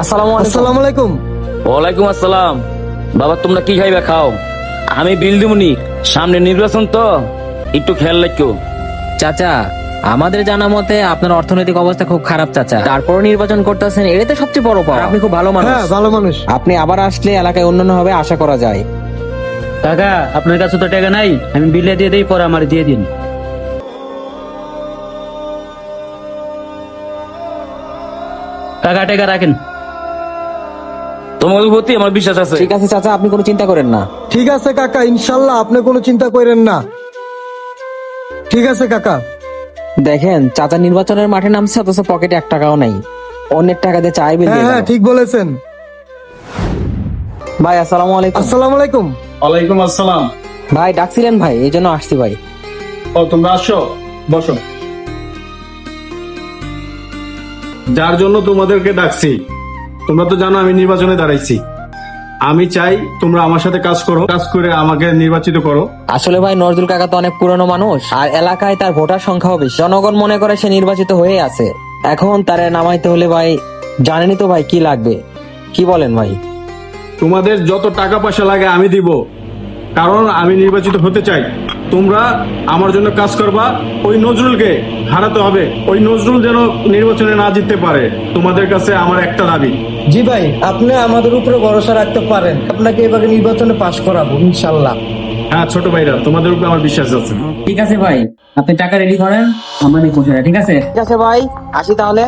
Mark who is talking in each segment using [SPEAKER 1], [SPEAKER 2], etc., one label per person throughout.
[SPEAKER 1] আসসালামু আলাইকুম।
[SPEAKER 2] ওয়ালাইকুম আসসালাম। বাবা তোমরা কি খাইবা খাও, আমি বিল দিবনি। সামনে নির্বাচন তো, একটু খেয়াল রাখো।
[SPEAKER 3] চাচা, আমাদের জানা মতে আপনার অর্থনৈতিক অবস্থা খুব খারাপ চাচা, তারপর নির্বাচন করতেছেন, এটাই তো সবচেয়ে বড় পাওয়া। আপনি খুব ভালো মানুষ।
[SPEAKER 1] হ্যাঁ, ভালো মানুষ।
[SPEAKER 3] আপনি আবার আসলে এলাকায় উন্নয়ন হবে আশা করা যায়।
[SPEAKER 4] কাকা আপনার কাছে তো টাকা নাই, আমি বিলে দিয়ে দিই, পরে আমার দিয়ে দিন। কাকা টাকা রাখেন।
[SPEAKER 2] তোমাদের প্রতি আমার বিশ্বাস আছে।
[SPEAKER 3] ঠিক আছে চাচা, আপনি কোনো চিন্তা করেন না।
[SPEAKER 1] ঠিক আছে কাকা, ইনশাল্লাহ আপনি কোনো চিন্তা করেন না। ঠিক আছে কাকা।
[SPEAKER 3] দেখেন চাচা নির্বাচনের মাঠে নামছে, অথচ পকেটে 1 টাকাও নাই। অন্যের টাকা দিয়ে চাই বিল দিয়ে
[SPEAKER 1] হ্যাঁ,
[SPEAKER 3] গেল।
[SPEAKER 1] ঠিক বলেছেন।
[SPEAKER 3] ভাই আসসালামু আলাইকুম।
[SPEAKER 1] আসসালামু আলাইকুম।
[SPEAKER 5] ওয়ালাইকুম আসসালাম।
[SPEAKER 3] ভাই ডাকছিলেন ভাই, এই জন্য আসছি ভাই।
[SPEAKER 5] ও তোমরা আসো, বসো। যার জন্য তোমাদেরকে ডাকছি, তোমরা তো জানো আমি নির্বাচনে দাঁড়াইছি। আমি চাই তোমরা আমার সাথে কাজ করো, কাজ করে আমাকে নির্বাচিত করো।
[SPEAKER 3] আসলে ভাই নজরুল কাকা তো অনেক পুরনো মানুষ, আর এলাকায় তার ভোটার সংখ্যাও বেশি। জনগণ মনে করে সে নির্বাচিত হয়ে আছে। এখন তারে নামাইতে হলে ভাই জানেনই তো ভাই কি লাগবে। কি বলেন ভাই?
[SPEAKER 5] তোমাদের যত টাকা পয়সা লাগে আমি দিব, কারণ আমি নির্বাচিত হতে চাই। তোমরা আমার জন্য কাজ করবা। ওই নজরুলকে হারাতে হবে, ওই নজরুল যেন নির্বাচনে না জিততে পারে। তোমাদের কাছে আমার একটা দাবি।
[SPEAKER 1] জি ভাই, আপনি আমাদের উপরে ভরসা রাখতে পারেন। আপনাকে এবারে নির্বাচনে পাশ করাবো ইনশাল্লাহ।
[SPEAKER 5] হ্যাঁ ছোট ভাইরা, তোমাদের উপরে আমার বিশ্বাস আছে।
[SPEAKER 4] ঠিক আছে ভাই, আপনি টাকা রেডি করেন, আমরা নিয়ে পৌঁছে যাই, ঠিক আছে?
[SPEAKER 3] ঠিক আছে ভাই, আসি তাহলে।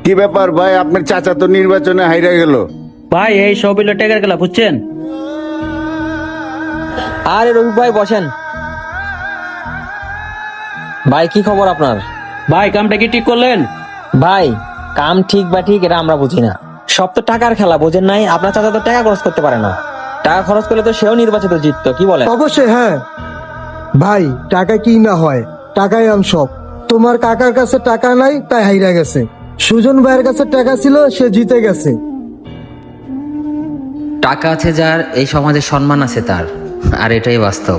[SPEAKER 6] কি ব্যাপার ভাই, আপনার চাচা তো নির্বাচনে হাইরা গেল।
[SPEAKER 4] ভাই এই সব হইলো টাকার খেলা, বুঝছেন?
[SPEAKER 3] আরে রবি ভাই বসেন। ভাই কি খবর আপনার?
[SPEAKER 4] ভাই কামটা কি ঠিক করলেন?
[SPEAKER 3] ভাই কাম ঠিক বা ঠিক এটা আমরা বুঝি না, সব তো টাকার খেলা, বোঝেন নাই? আপনার চাচা তো টাকা খরচ করতে পারে না। টাকা খরচ করলে তো সেও নির্বাচিত জিততো, কি বলেন?
[SPEAKER 1] অবশ্যই হ্যাঁ ভাই, টাকা কি না হয়, টাকাই আম সব। তোমার কাকার কাছে টাকা নাই, তাই হাইরা গেছে। সুজন ভাইয়ের কাছে টাকা ছিল, সে জিতে গেছে।
[SPEAKER 7] টাকা আছে যার, এই সমাজে সম্মান আছে তার, আর এটাই বাস্তব।